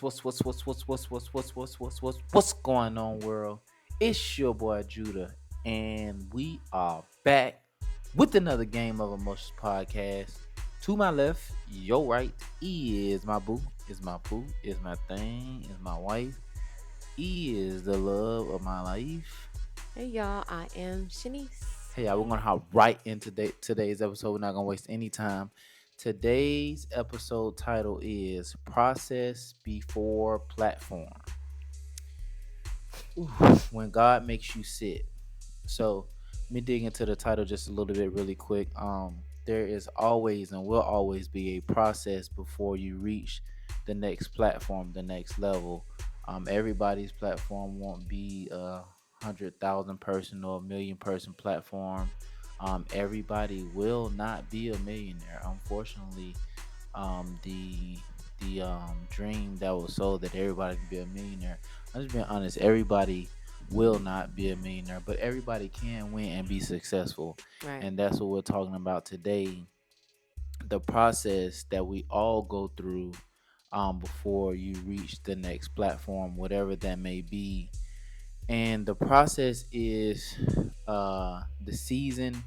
What's going on, world? It's your boy Judah, and we are back with another game of emotions podcast. To my left, your right is my boo, is my poo, is my thing, is my wife, is the love of my life. Hey y'all, I am Shanice. Hey, y'all, we're gonna hop right into today's episode. We're not gonna waste any time. Today's episode title is "Process Before Platform." Ooh, when God makes you sit. So let me dig into the title just a little bit really quick. There is always and will always be a process before you reach the next platform, the next level. Everybody's platform won't be 100,000 person or a 1,000,000 person platform. Everybody will not be a millionaire. Unfortunately, the dream that was sold that everybody can be a millionaire. I'm just being honest. Everybody will not be a millionaire, but everybody can win and be successful, Right. and that's what we're talking about today. The process that we all go through before you reach the next platform, whatever that may be. And the process is the season,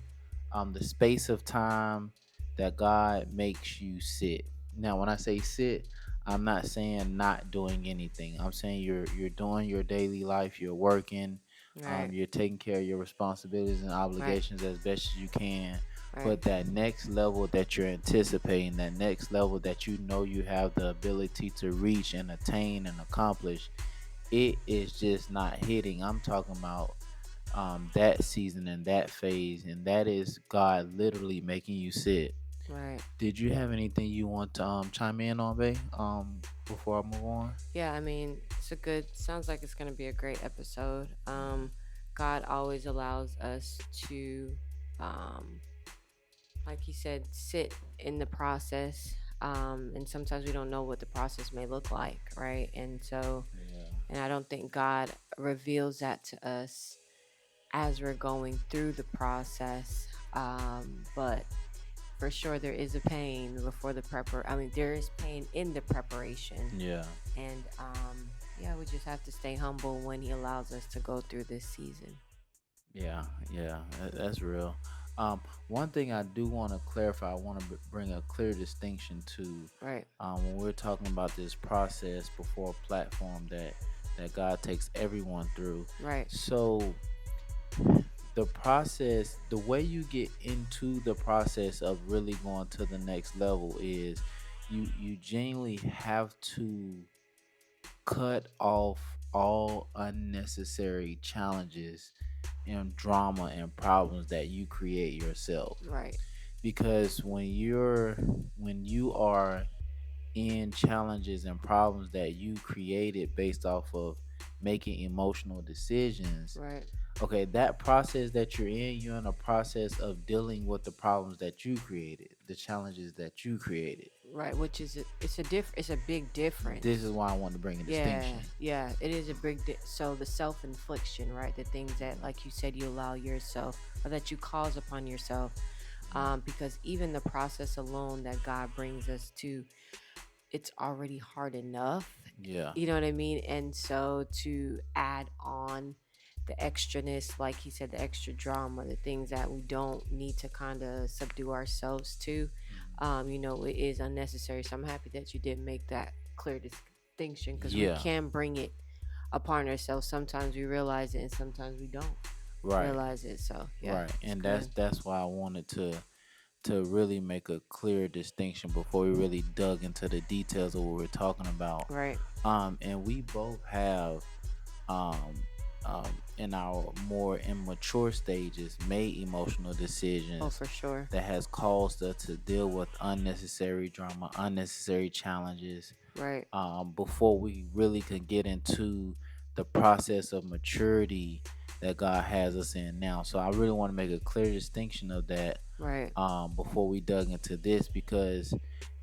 the space of time that God makes you sit. Now, when I say sit, I'm not saying not doing anything. I'm saying you're doing your daily life. You're working. Right. You're taking care of your responsibilities and Right. obligations as best as you can. Right. But that next level that you're anticipating, that next level that you know you have the ability to reach and attain and accomplish, it is just not hitting. I'm talking about that season and that phase, and that is God literally making you sit. Right. Did you have anything you want to chime in on, Bay? Before I move on. Yeah, I mean, it's a good sounds like it's gonna be a great episode. God always allows us to like he said, sit in the process. And sometimes we don't know what the process may look like, right? Yeah. And I don't think God reveals that to us as we're going through the process. But for sure there is a pain before the prepar I mean there is pain in the preparation. Yeah. And yeah, we just have to stay humble when he allows us to go through this season. Yeah. Yeah. That's real. One thing I do want to clarify, I want to bring a clear distinction to Right. when we're talking about this process before a platform that God takes everyone through. Right. So the process, the way you get into the process of really going to the next level is you genuinely have to cut off all unnecessary challenges and drama and problems that you create yourself. Right. Because when you are in challenges and problems that you created based off of making emotional decisions, Right. okay, that process that you're in a process of dealing with the problems that you created, the challenges that you created. Right, which is it's a big This difference. is why I want to bring a Yeah, distinction. yeah, it is a so the self-infliction, right? The things that, like you said, you allow yourself or that you cause upon yourself. Because even the process alone that God brings us to, it's already hard enough. Yeah. You know what I mean? And so to add on the extraness, like he said, the extra drama, the things that we don't need to kind of subdue ourselves to, it is unnecessary. So I'm happy that you did make that clear distinction because we Yeah. can bring it upon ourselves. Sometimes we realize it and sometimes we don't Right. realize it. So yeah, Right. it's And that's good. that's why I wanted to really make a clear distinction before we really dug into the details of what we're talking about. Right. And we both have um, in our more immature stages made emotional Oh, decisions for sure. that has caused us to deal with unnecessary drama, unnecessary challenges, Right. before we really can get into the process of maturity that God has us in now. So I really want to make a clear distinction of that Right. before we dug into this, because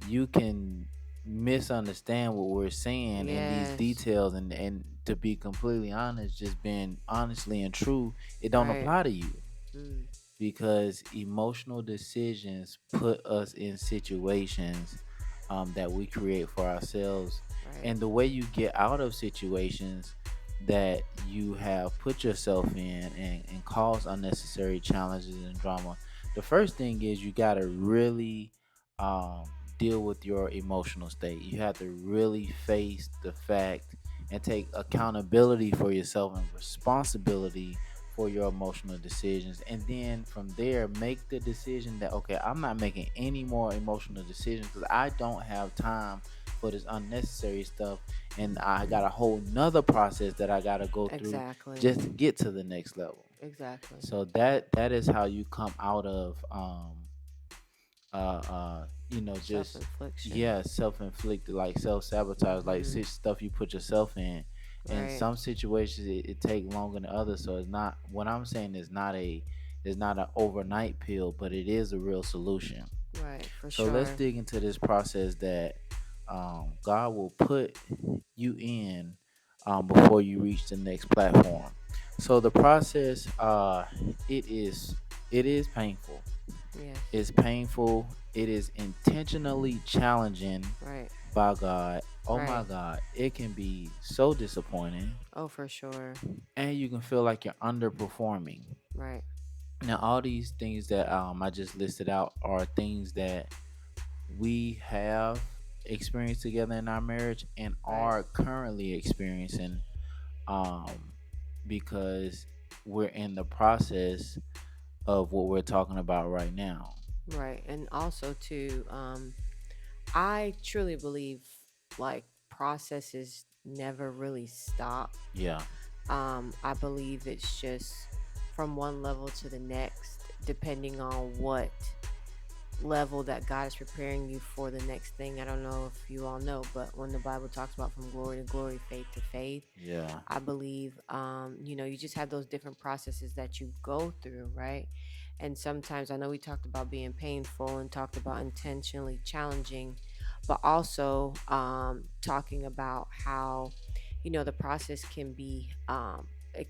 you can misunderstand what we're saying in these Yes. details, and to be completely honest, just being honestly and true, it don't Right. apply to you, Mm. because emotional decisions put us in situations that we create for ourselves, Right. And the way you get out of situations that you have put yourself in and cause unnecessary challenges and drama, the first thing is you got to really um, deal with your emotional state. You have to really face the fact and take accountability for yourself and responsibility for your emotional decisions. And then from there, make the decision that, okay, I'm not making any more emotional decisions because I don't have time for this unnecessary stuff. And I got a whole nother process that I got to go through Exactly. just to get to the next level. Exactly. So that is how you come out of Self just infliction. yeah, self-inflicted, like self-sabotage, like Hmm. stuff you put yourself in. In Right. some situations it take longer than others, so it's not, what I'm saying is not a, it's not an overnight pill, but it is a real solution. Right. For So let's sure. dig into this process that God will put you in before you reach the next platform. So the process, it is it is painful. Yes. It's painful. It is intentionally challenging Right. by God. Oh my Right. God, it can be so disappointing, Oh, for sure. and you can feel like you're underperforming. Right. Now, all these things that I just listed out are things that we have experienced together in our marriage and Right. are currently experiencing, um, because we're in the process of what we're talking about right now. Right. And also too, I truly believe like processes never really stop. Yeah, I believe it's just from one level to the next, depending on what level that God is preparing you for the next thing. I don't know if you all know, but when the Bible talks about from glory to glory, faith to faith, yeah, I believe, you just have those different processes that you go through, right? And sometimes I know we talked about being painful and talked about intentionally challenging, but also talking about how, the process can be, it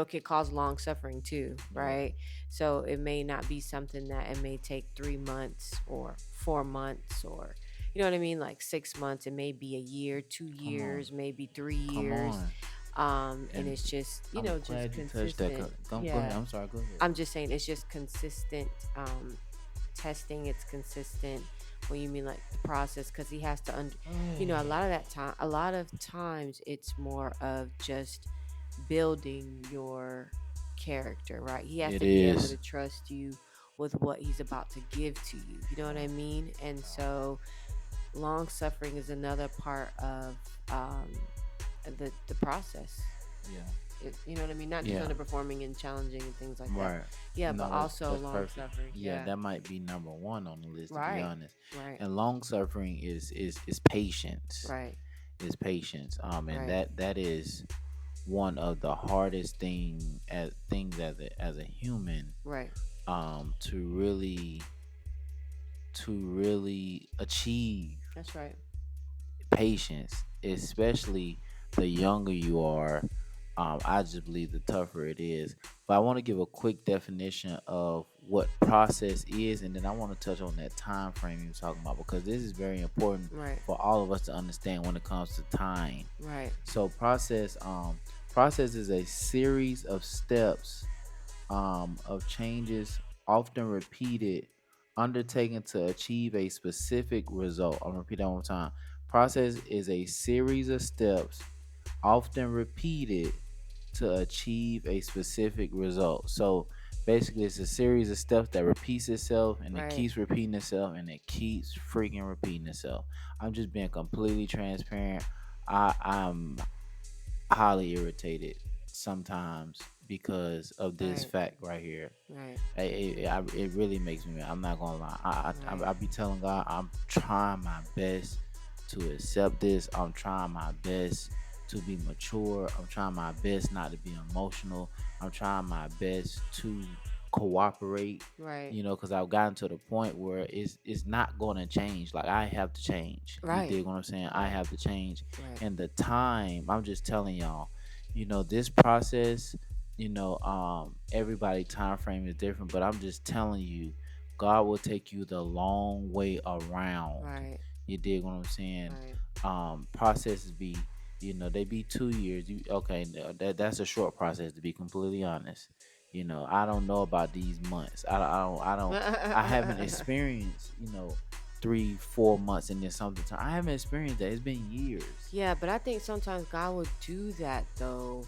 can cause long suffering too, yeah. right? So it may not be something that it may take 3 months or 4 months or, you know what I mean? Like 6 months, it may be a year, two Come on, years, maybe three come years. on. And And it's just, I'm just glad you touched that. consistent. Go ahead. Yeah. I'm sorry. Go ahead. I'm just saying it's just consistent testing. It's consistent when you mean like the process because he has to, a lot of that time, a lot of times it's more of just building your character, right? He has It to be able is. to trust you with what he's about to give to you. You know what Yeah, I mean? And yeah, so long suffering is another part of the process. yeah, You know what I mean? Not just yeah. underperforming and challenging and things like that. Right. Yeah, but No, also that's long perfect. suffering. Yeah, Yeah. that might be number one on the list, to be Right. honest. Right. And long suffering is patience. Right. Is patience. And Right. that is one of the hardest things as a human, Right. to really achieve. That's right. Patience, especially the younger you are. I just believe the tougher it is. But I want to give a quick definition of what process is, and then I want to touch on that time frame you were talking about because this is very important Right. for all of us to understand when it comes to time. Right. So process is a series of steps, of changes, often repeated, undertaken to achieve a specific result. I'm gonna repeat that one more time. Process is a series of steps, often repeated, to achieve a specific result. So basically, it's a series of steps that repeats itself and it Right. keeps repeating itself and it keeps freaking repeating itself. I'm just being completely transparent. I'm highly irritated sometimes because of this Right. fact right here. Right. It really makes me mad. I'm not gonna lie. Right. I be telling God I'm trying my best to accept this. I'm trying my best to be mature. I'm trying my best not to be emotional. I'm trying my best to cooperate. Right. Because I've gotten to the point where it's not gonna change. Like I have to change. You Right. dig what I'm saying? I Right. have to change. Right. And the time, I'm just telling y'all, this process, everybody time frame is different, but I'm just telling you, God will take you the long way around. Right. You dig what I'm saying? Right. Processes be, they be 2 years. Okay, no, that's a short process, to be completely honest. I don't know about these months. I haven't experienced, 3, 4 months and then something. I haven't experienced that. It's been years. Yeah, but I think sometimes God will do that though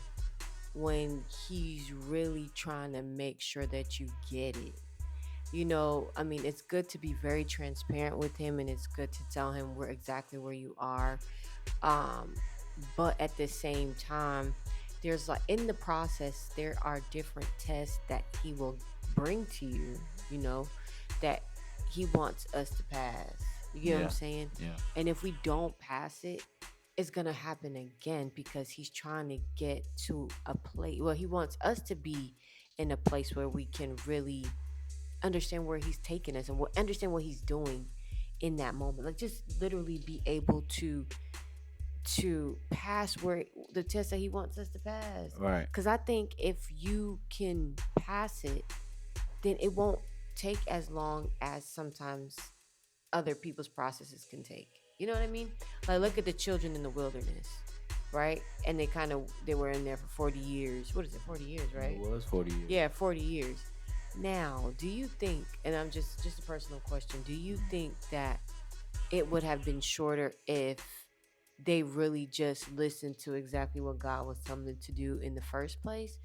when he's really trying to make sure that you get it. I mean, it's good to be very transparent with him and it's good to tell him where exactly where you are. Um, but at the same time, there's like in the process, there are different tests that he will bring to you, you know, that he wants us to pass. You get what I'm Yeah, saying? yeah. And if we don't pass it, it's gonna happen again because he's trying to get to a place. Well, he wants us to be in a place where we can really understand where he's taking us and understand what he's doing in that moment. Like just literally be able to pass where the test that he wants us to pass. Right. Because I think if you can pass it, then it won't take as long as sometimes other people's processes can take. You know what I mean? Like look at the children in the wilderness, right? And they were in there for 40 years. What is it? 40 years, It right? was 40 years. Yeah, 40 years. Now, do you think, and I'm just a personal question, do you think that it would have been shorter if they really just listened to exactly what God was telling them to do in the first place?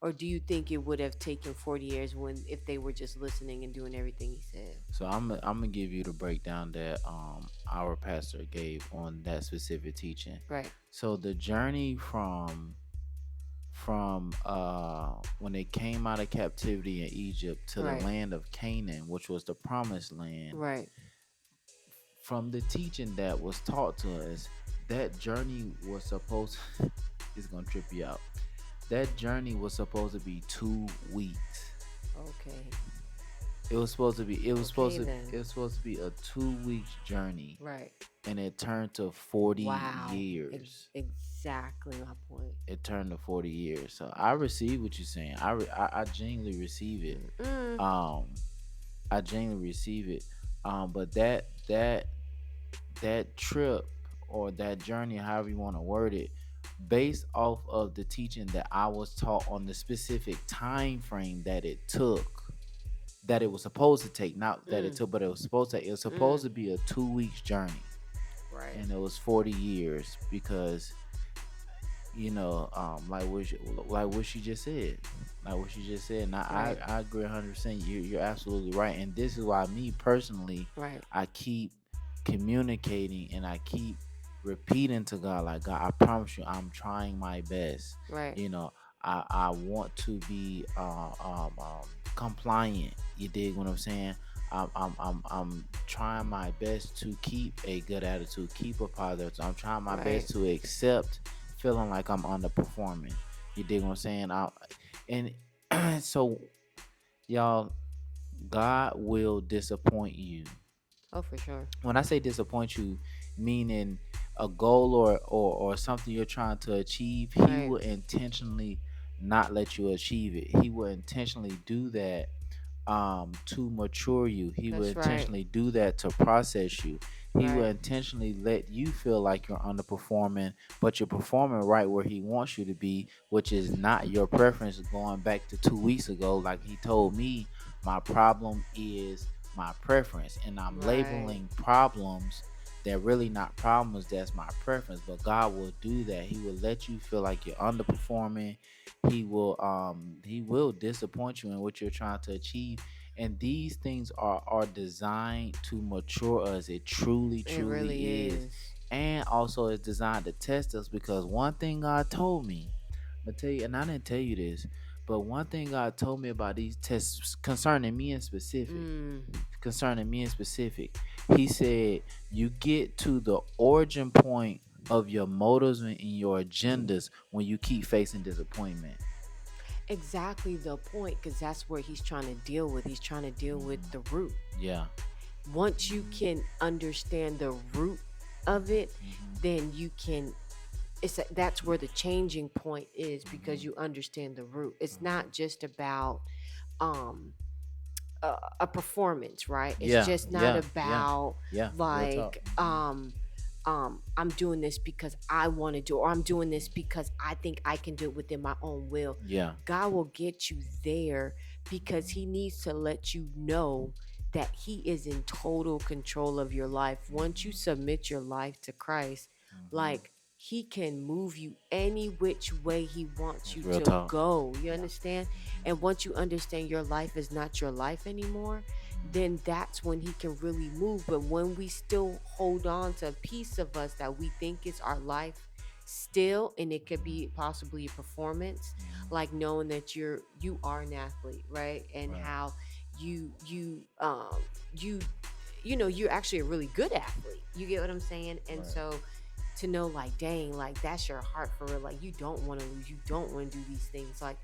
Or do you think it would have taken 40 years when if they were just listening and doing everything he said? So I'm gonna give you the breakdown that our pastor gave on that specific teaching. Right. So the journey from when they came out of captivity in Egypt to the Right. land of Canaan, which was the promised land, Right. from the teaching that was taught to us, that journey was supposed it's gonna trip you out. That journey was supposed to be 2 weeks. Okay. Okay It then. was supposed to be a 2 weeks journey, Right. and it turned to 40 Wow. years. Exactly my point. It turned to 40 years. So I receive what you're saying. I genuinely receive it. Mm. Um, I genuinely receive it. But that trip or that journey, however you want to word it, based off of the teaching that I was taught on the specific time frame that it took, that it was supposed to take, not that it Mm. took, but it was supposed Mm. to be a 2 weeks journey, Right. and it was 40 years because like what she just said, and I, Right. I, I agree 100%. You're absolutely right, and this is why me personally, Right. I keep communicating and I keep repeating to God, like, God, I promise you, I'm trying my best. Right. You know, I want to be compliant. You dig what I'm saying? I'm trying my best to keep a good attitude, keep a positive. I'm trying my Right. best to accept feeling like I'm underperforming. You dig what I'm saying? And so, y'all, God will disappoint you. Oh, for sure. When I say disappoint you, meaning a goal or something you're trying to achieve, He Right. will intentionally not let you achieve it. He will intentionally do that to mature you. He will That's right. intentionally do that to process you. He will Right. intentionally let you feel like you're underperforming, but you're performing right where he wants you to be, which is not your preference. Going back to 2 weeks ago, like he told me, my problem is my preference, and I'm Right. labeling problems that really not problems. That's my preference. But God will do that. He will let you feel like you're underperforming. He will disappoint you in what you're trying to achieve, and these things are designed to mature us. It truly It truly really is. is. And also it's designed to test us, because one thing God told me, I'm gonna tell you, and I didn't tell you this, but one thing God told me about these tests Mm. concerning me in specific, he said, you get to the origin point of your motives and your agendas when you keep facing disappointment. Exactly the point, because that's where he's trying to deal with. He's trying to deal with Mhm. the root. Yeah. Once you Mhm. can understand the root of it, Mhm. then you can. That's where the changing point is because Mhm. you understand the root. It's Mhm. not just about um a performance, right? It's Yeah, just not yeah, yeah, about yeah. Real talk. like I'm doing this because I want to do, or I'm doing this because I think I can do it within my own will. Yeah. God will get you there because he needs to let you know that he is in total control of your life. Once you submit your life to Christ, Hmm. like he can move you any which way he wants That's you real to talk. go. You Yeah. understand? And once you understand your life is not your life anymore, then that's when he can really move. But when we still hold on to a piece of us that we think is our life still, and it could be possibly a performance, like knowing that you are an athlete, right? And Right. how you you're actually a really good athlete. You get what I'm saying? And Right. so to know, like, dang, like that's your heart for real. Like you don't want to lose, you don't want to do these things. Like,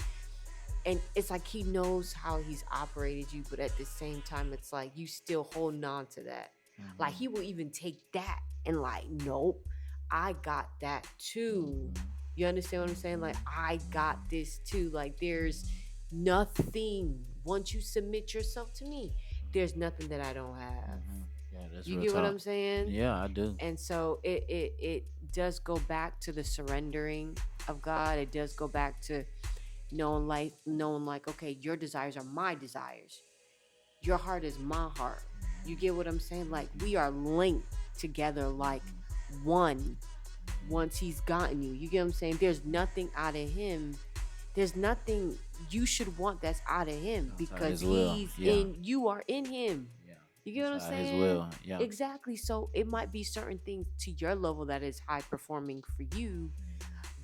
and it's like he knows how he's operated you, but at the same time it's like you still holding on to that. Like Hmm. he will even take that and like, nope, I got that too. Hmm. You understand what I'm saying? Like I got this too. Like there's nothing, once you submit yourself to me, there's nothing that I don't have. Hmm. Yeah, that's You real get what talk. I'm saying? Yeah, I do. And so it does go back to the surrendering of God. It does go back to knowing like, okay, your desires are my desires, your heart is my heart. You get what I'm saying? Like we are linked together like one. Once he's gotten you, you get what I'm saying? There's nothing out of him, there's nothing you should want that's out of him, Outside because his will. he's Yeah. in, you are in him. Yeah. You get what I'm Outside his saying? will. Yeah. Exactly. So it might be certain things to your level that is high performing for you,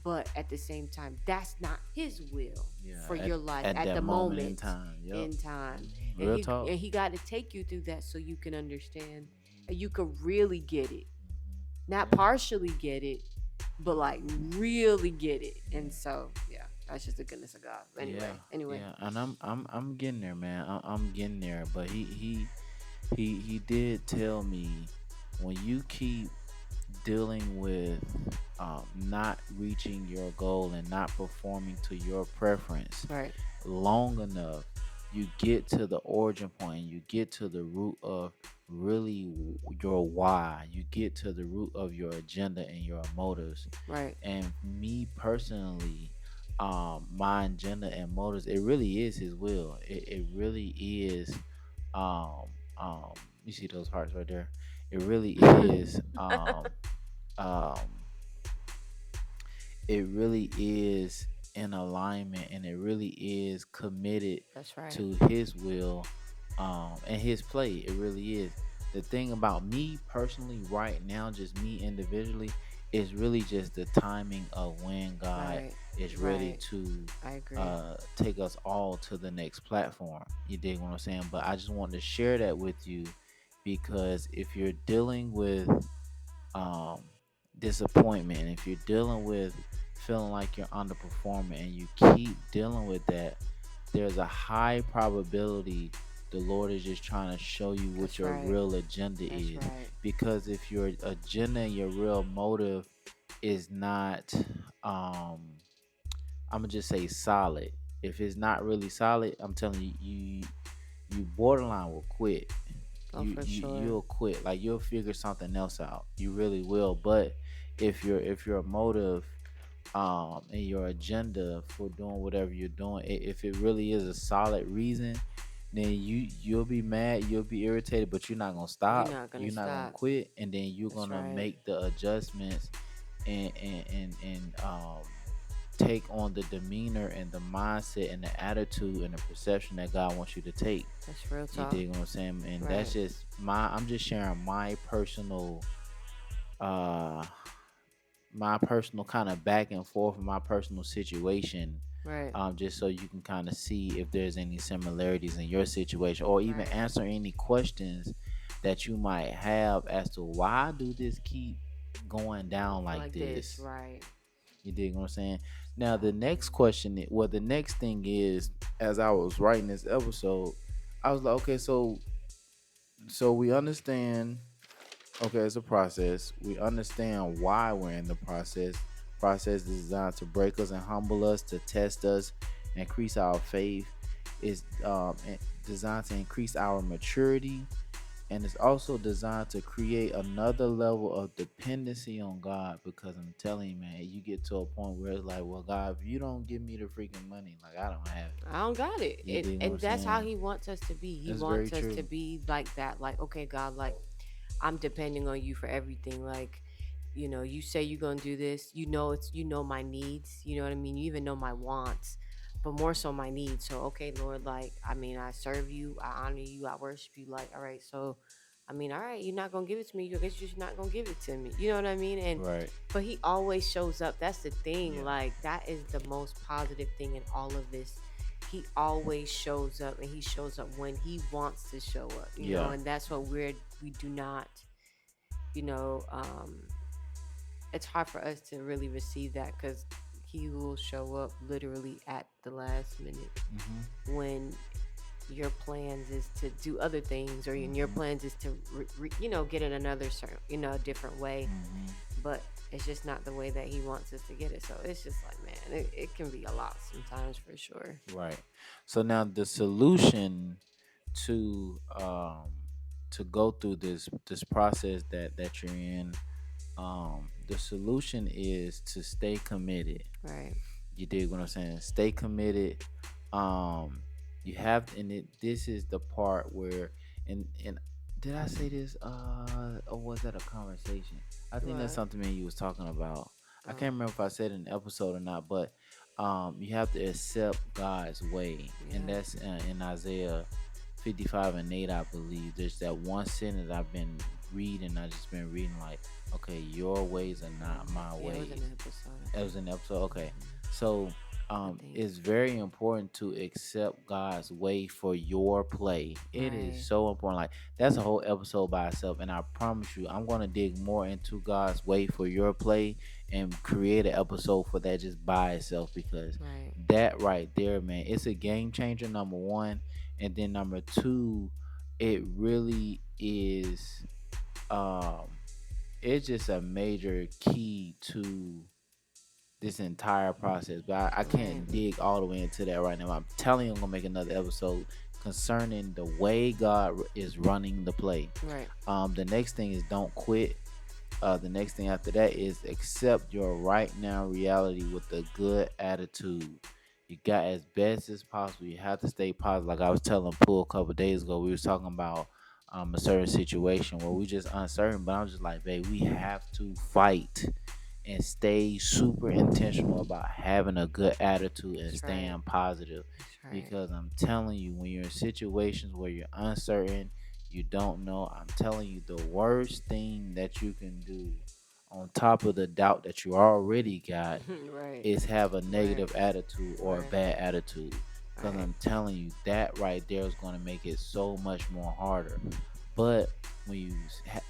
but at the same time that's not his will Yeah. for your life At at that the moment in moment time. Yep. in time. and Real he talk. and he got to take you through that so you can understand and you could really get it, not Yeah. partially get it, but like really get it. And so yeah, that's just the goodness of God. Yeah, Anyway. yeah, and I'm getting there, man. I'm getting there. But he did tell me, when you keep dealing with not reaching your goal and not performing to your preference Right. long enough, you get to the origin point. You get to the root of really your why. You get to the root of your agenda and your motives. Right. And me personally, my agenda and motives, it really is his will. It really is. um um you see those hearts right there? It really is. Um it really is in alignment, and it really is committed That's right. to his will, and his play. It really is. The thing about me personally right now, just me individually, is really just the timing of when God Right. is ready Right. to I agree. take us all to the next platform. You dig what I'm saying? But I just wanted to share that with you, because if you're dealing with um, disappointment, and if you're dealing with feeling like you're underperforming, and you keep dealing with that, there's a high probability the Lord is just trying to show you what That's your right. real agenda That's is. right. Because if your agenda and your real motive is not, um, I'm gonna just say solid. If it's not really solid, I'm telling you, you borderline will quit. Oh, for sure. You'll quit. Like, you'll figure something else out. You really will. But if your motive and your agenda for doing whatever you're doing, if it really is a solid reason, then you'll be mad, you'll be irritated, but you're not gonna You're stop. not gonna You're not gonna stop. quit, and then you're That's gonna right. make the adjustments, and take on the demeanor and the mindset and the attitude and the perception that God wants you to take. That's real You talk. dig what I'm saying? And that's Right. just I'm just sharing uh my personal kind of back and forth, my personal situation, Right. just so you can kind of see if there's any similarities in your situation, or even Right. answer any questions that you might have as to why do this keep going down like Like this. this. Right. You dig what I'm saying? Now the next question, well, the next thing is, as I was writing this episode, I was like, okay, so we understand, okay, it's a process. We understand why we're in the process. Process is designed to break us and humble us, to test us, increase our faith. It's designed to increase our maturity, and it's also designed to create another level of dependency on God. Because I'm telling you, man, you get to a point where it's like, well, God, if you don't give me the freaking money, like I don't have it. I don't got it. You dig what I'm And that's how saying? he wants us to be. He That's very wants us to true. be like that. Like, okay, God, like I'm depending on you for everything. Like, you say you're gonna do this. My needs. You know what I mean. You even know my wants, but more so my needs. So, okay, Lord, like, I mean, I serve you, I honor you, I worship you. Like, all right, so, I mean, all right, you're not gonna give it to me. I guess you're just not gonna give it to me. You know what I mean? And Right. but he always shows up. That's the thing. Yeah. Like, that is the most positive thing in all of this. He always shows up, and he shows up when he wants to show up. Yeah. And that's what we do not you know it's hard for us to really receive that, because he will show up literally at the last minute Mhm. when your plans is to do other things, or in your Mhm. plans is to get it another certain, a different way. Mhm. But it's just not the way that he wants us to get it. So it's just like, man, it can be a lot sometimes, for sure. Right. So now the solution to go through this process that you're in, the solution is to stay committed. Right. You dig what I'm saying? Stay committed. Um, you have, and this is the part where, and did I say this? Or was that a conversation? I think that's What? something me and you was talking about. I Oh, can't remember if I said it in an episode or not, but you have to accept God's way, and yeah. that's in Isaiah 55:8, I believe. There's that one sentence I've been reading. I just been reading like, okay, your ways are not my Yeah, it was ways. an episode, I That was think. an episode. Okay, Mhm. so I think. it's very important to accept God's way for your play. It is Right. so important. Like that's a whole episode by itself, and I promise you, I'm gonna dig more into God's way for your play and create an episode for that just by itself, because Right. that right there, man, it's a game changer. Number one, and then number two, it really is. Um, it's just a major key to this entire process. But I Right. can't dig all the way into that right now. I'm telling you, I'm gonna make another episode concerning the way God is running the play. Right. The next thing is don't quit. The next thing after that is accept your right now reality with a good attitude. You got as best as possible. You have to stay positive. Like I was telling Pooh a couple days ago, we was talking about a certain situation where we just uncertain. But I'm just like, babe, we have to fight and stay super intentional about having a good attitude and That's right. staying positive. That's right. Because I'm telling you, when you're in situations where you're uncertain, you don't know, I'm telling you, the worst thing that you can do on top of the doubt that you already got Right. is have a Right. negative attitude or a Right. bad attitude. Because Right. I'm telling you, that right there is going to make it so much more harder. But when you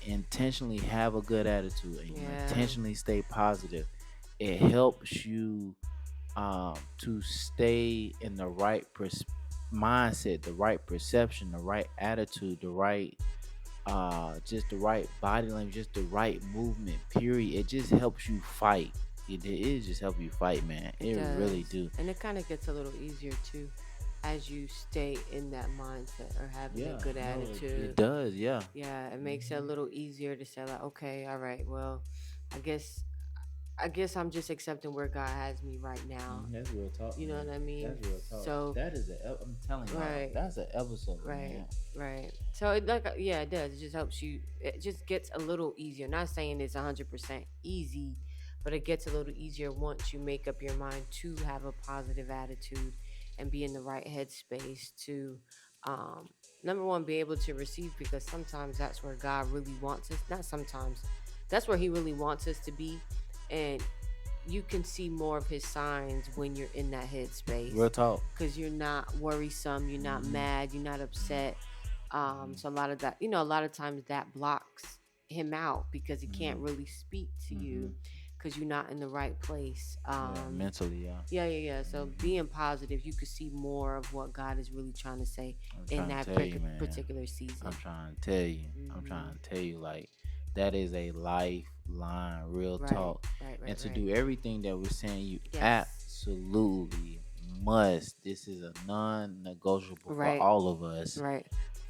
intentionally have a good attitude and you Yeah. intentionally stay positive, it helps you to stay in the right mindset, the right perception, the right attitude, the right just the right body language, just the right movement. Period. It just helps you fight. It just help you fight, man. It It really does. do. And it kind of gets a little easier too as you stay in that mindset or having a Yeah, good no, it attitude. does. Yeah. Yeah, it makes it a Hmm. little easier to say like, okay, all right, well, I guess I guess I'm just accepting where God has me right now. That's real talk, You know man. what I mean? That's real talk. So, That is I'm telling y'all, right. that's an episode, Right, man. right. So it yeah, it does. It just helps you. It just gets a little easier. Not saying it's 100% easy, but it gets a little easier once you make up your mind to have a positive attitude and be in the right headspace to, um, number one, be able to receive, because sometimes that's where God really wants us. Not sometimes, that's where He really wants us to be, and you can see more of His signs when you're in that headspace, Real talk. because you're not worrisome, you're not Hmm. mad, you're not upset. So a lot of that, a lot of times that blocks him out, because he can't Hmm. really speak to Hmm. you because you're not in the right place. Yeah, mentally, yeah. Yeah, yeah, yeah. So Hmm. being positive, you could see more of what God is really trying to say I'm in trying to that tell you, man. particular I'm season. trying to tell you. I'm Hmm. trying to tell you, like, that is a lifeline, real Right, talk. right, And right, to right. do everything that we're saying, you Yes. absolutely must. This is a non-negotiable for Right. all of us. Right.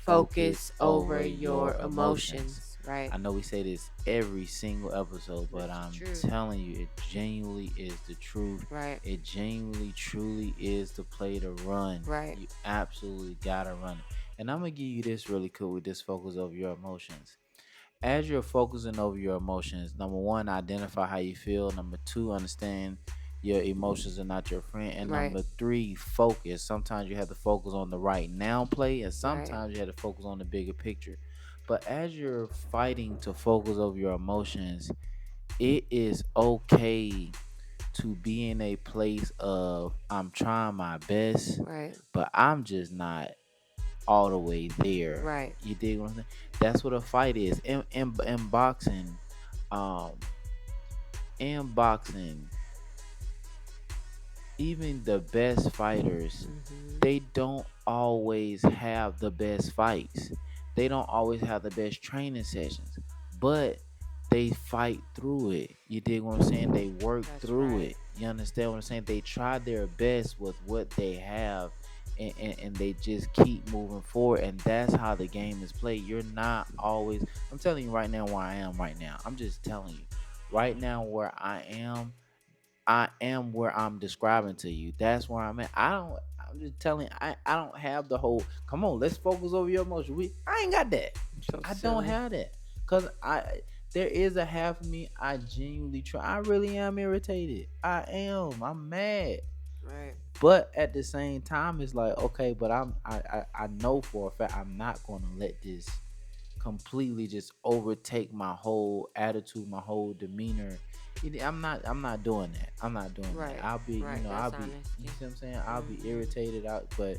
Focus Focus over over your your emotions. emotions. Right. I know we say this every single episode, But but it's the I'm truth. telling you, it genuinely is the truth. Right. It genuinely, truly is the play to run. Right. You absolutely gotta run it. And I'm gonna give you this really cool with this focus over your emotions. As you're focusing over your emotions, number one, identify how you feel. Number two, understand your emotions are not your friend. And Right. number three, focus. Sometimes you have to focus on the right now play, and Right. sometimes you have to focus on the bigger picture. But as you're fighting to focus over your emotions, it is okay to be in a place of I'm trying my best, Right. but I'm just not all the way there. Right. You dig what I'm saying? That's what a fight is. In boxing, um, in boxing, even the best fighters, Mhm. they don't always have the best fights. They don't always have the best training sessions, but they fight through it. You dig what I'm saying? They work That's through right. it. You understand what I'm saying? They try their best with what they have, and they just keep moving forward. And that's how the game is played. You're not always, I'm telling you right now where I am right now. I'm just telling you right now where I am. I am where I'm describing to you. That's where I'm at. I'm just telling you, I don't have the whole come on, let's focus over your emotion. I ain't got that. So I don't silly. have that. Cause there is a half of me I genuinely try. I really am irritated. I am. I'm mad. Right. But at the same time, it's like, okay, but I know for a fact I'm not gonna let this completely just overtake my whole attitude, my whole demeanor. I'm not doing that. I'm not doing that. Right. I'll be, Right. I'll That's be, you honesty. see what I'm saying? I'll be Mhm. irritated out, but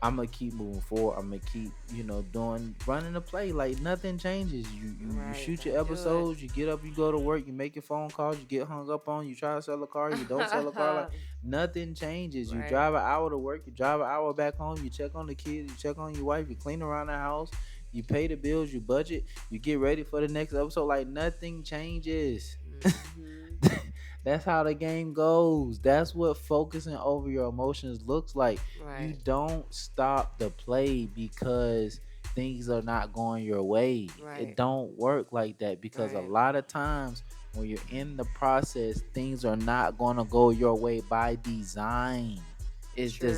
I'm gonna keep moving forward. I'm gonna keep, doing running the play like nothing changes. You Right. shoot your Don't do it. episodes. You get up, you go to work. You make your phone calls. You get hung up on. You try to sell a car. You don't sell a car. Like nothing changes. You Right. drive an hour to work. You drive an hour back home. You check on the kids. You check on your wife. You clean around the house. You pay the bills. You budget. You get ready for the next episode. Like nothing changes. Mhm. That's how the game goes. That's what focusing over your emotions looks like. You Right. don't stop the play because things are not going your way. It Right. don't work like that because a Right. lot of times when you're in the process, things are not going to go your way by design. It's True.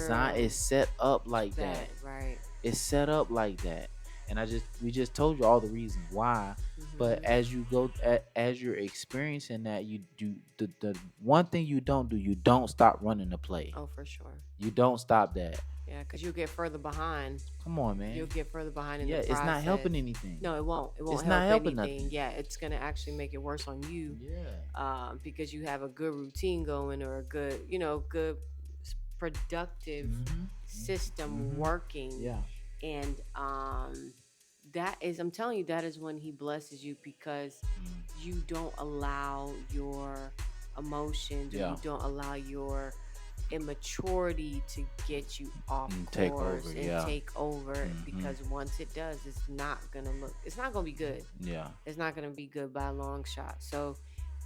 set up like that. That. Right. It's set up like that. And we just told you all the reasons why. But Mhm. as you go, as you're experiencing that, you do the one thing you don't do, you don't stop running the play. Oh, for sure. You don't stop that. Yeah, because you'll get further behind. Come on, You'll man. get further behind in the Yeah, it's not process. helping anything. No, it won't. It won't It's not help helping anything. nothing. Yeah, it's gonna actually make it worse on you, Yeah. because you have a good routine going or a good, good productive Mm-hmm. system Mm-hmm. working, Yeah. and that is, I'm telling you, that is when he blesses you because Mm. you don't allow your emotions or Yeah. you don't allow your immaturity to get you off And take course over. and Yeah. take over, Mm-hmm. because once it does, it's not gonna be good. Yeah. It's not gonna be good by a long shot. So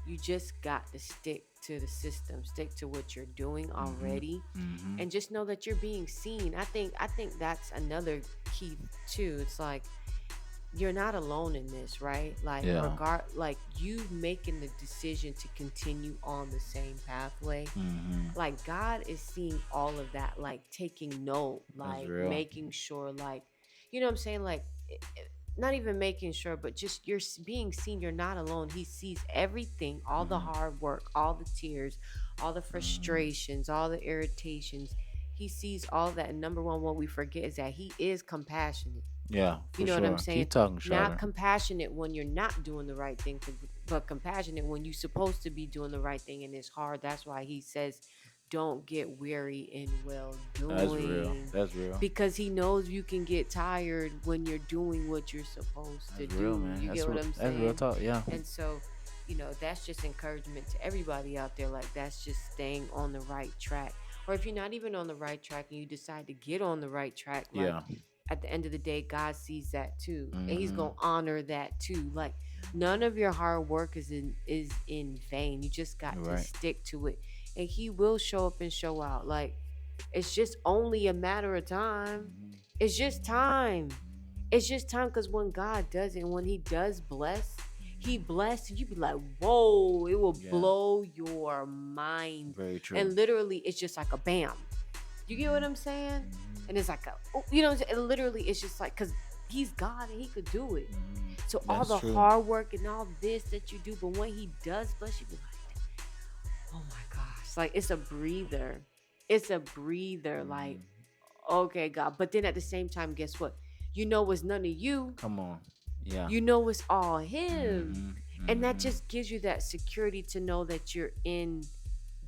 you just got to stick to the system, stick to what you're doing Mm-hmm. already, Mm-hmm. and just know that you're being seen. I think that's another key too. It's like you're not alone in this, right? Like Yeah. like you making the decision to continue on the same pathway. Mm-hmm. Like God is seeing all of that, like taking note, That's like real. making sure, like, what I'm saying, like not even making sure, but just you're being seen. You're not alone. He sees everything, all the Mm-hmm. hard work, all the tears, all the Mm-hmm. frustrations, all the irritations. He sees all that. And number one, what we forget is that he is compassionate. Yeah, You for know what I'm sure. saying? Keep talking, Not Shorter. compassionate when you're not doing the right thing, but compassionate when you're supposed to be doing the right thing and it's hard. That's why he says, don't get weary in well That's real. doing. That's real. Because he knows you can get tired when you're doing what you're supposed to That's real, do. man. You get what I'm That's real saying? talk. Yeah. And so, that's just encouragement to everybody out there. Like, that's just staying on the right track. Or if you're not even on the right track and you decide to get on the right track, like, Yeah. at the end of the day, God sees that too, and He's Mm-hmm. gonna honor that too. Like, none of your hard work is in vain. You just got You're to right. stick to it, and He will show up and show out. Like, It's just only a matter of time. Mhm. It's just time. Mhm. It's just time, because when God does it, when He does bless, He Mhm. blessed you be like, whoa, it will Yeah, blow your mind. very true. And literally, it's just like a bam. You get what Mhm. I'm saying? Mhm. And it's like a, oh, you know what I'm saying? And literally, it's just like, because He's God and He could do it. Mhm. So all That's the true. hard work and all this that you do, but when He does bless you, be like, oh my gosh, like it's a breather. It's a breather. Like, Mhm. okay, God. But then at the same time, guess what? You know it's none of you. Come on. Yeah. You know it's all Him. Mhm. And that Mhm. just gives you that security to know that you're in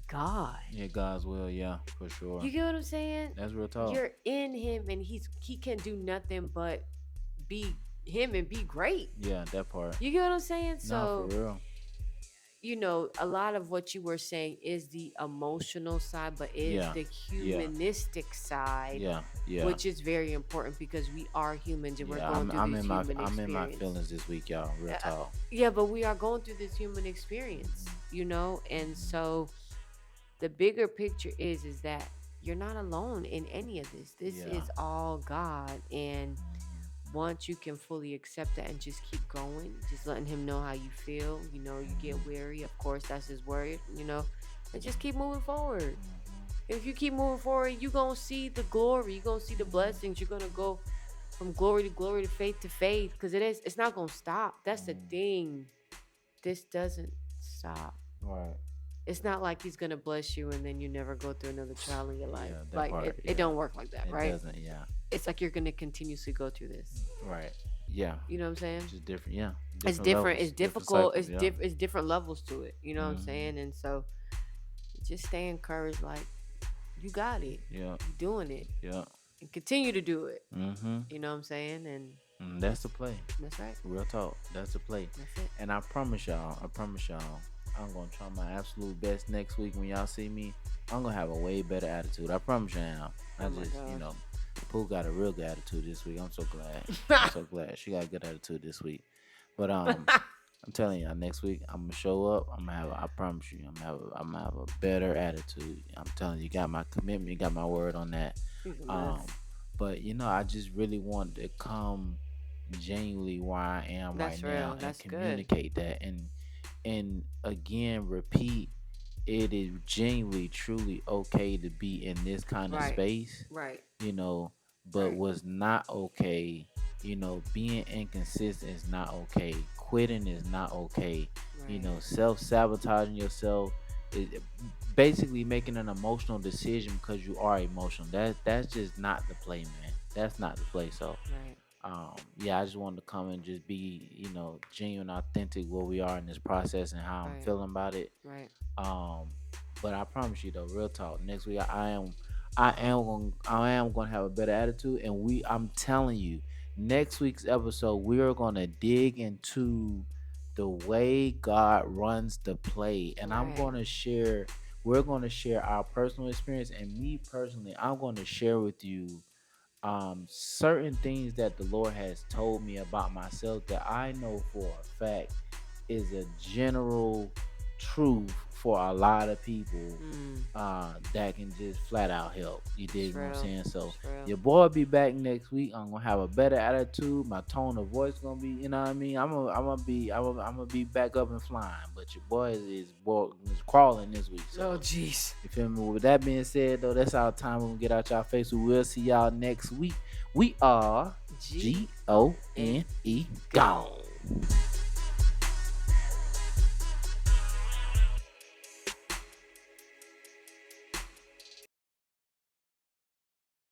God. Yeah, God's will. Yeah, for sure. You get what I'm saying? That's real talk. You're in Him, and He can do nothing but be Him and be great. Yeah, that part. You get what I'm saying? Nah, for So, real. a lot of what you were saying is the emotional side, but is Yeah. the Yeah. humanistic side, Yeah. Yeah. which is very important because we are humans and we're Yeah. going I'm through I'm this in my human I'm in my experience. feelings this week, y'all. Real talk. Yeah, but we are going through this human experience, and so the bigger picture is that you're not alone in any of this. This Yeah. is all God, and once you can fully accept that and just keep going, just letting Him know how you feel, you get weary, of course that's His word, and just keep moving forward. If you keep moving forward, you're gonna see the glory, you're gonna see the blessings, you're gonna go from glory to glory, to faith, because it's not gonna stop. That's the thing. This doesn't stop. Right. It's not like He's gonna bless you and then you never go through another trial in your life. Yeah, that Like part. it Yeah. don't work like that, It right? doesn't. Yeah. It's like you're gonna continuously go through this. Right. Yeah. You know what I'm saying? Just different. Yeah. It's Different different. levels. It's Different difficult. cycles. Yeah. It's different levels to it. You know what I'm Mhm. saying? And so just stay encouraged. Like, you got it. Yeah. You're doing it, Yeah. and continue to do it. Mhm. You know what I'm saying? And That's the play. that's right. Real talk. That's the play. That's it. And I promise y'all. I'm gonna try my absolute best next week when y'all see me. I'm gonna have a way better attitude. I promise y'all. I Oh my just, gosh. Pooh got a real good attitude this week. I'm so glad. I'm so glad she got a good attitude this week. But I'm telling y'all, next week I'm gonna show up. I promise you, I'm gonna have a better attitude. I'm telling you, you got my commitment, you got my word on that. He's a Um, mess. but I just really want to come genuinely where I am right That's now real. and That's good. communicate that, and again repeat. It is genuinely, truly okay to be in this kind of Right. space, Right. you know, but Right. was not okay. Being inconsistent is not okay. Quitting is not okay. Right. Self sabotaging yourself is basically making an emotional decision because you are emotional. That's just not the play, man. That's not the play. So, Right. yeah, I just wanted to come and just be, genuine, authentic where we are in this process and how I'm Right. feeling about it. Right. Um, but I promise you though, real talk. Next week I am gonna have a better attitude, and I'm telling you, next week's episode we are gonna dig into the way God runs the play, and Right. we're gonna share our personal experience, and me personally, I'm gonna share with you certain things that the Lord has told me about myself that I know for a fact is a general truth for a lot of people Mm. that can just flat out help. You It's dig what I'm real. saying? So It's real. your boy will be back next week. I'm gonna have a better attitude. My tone of voice gonna be, you know what I mean? I'm gonna be back up and flying. But your boy is crawling this week. So Oh, jeez. you feel me? With that being said, though, that's our time. We're gonna get out y'all face. We will see y'all next week. We are G GONE. Gone.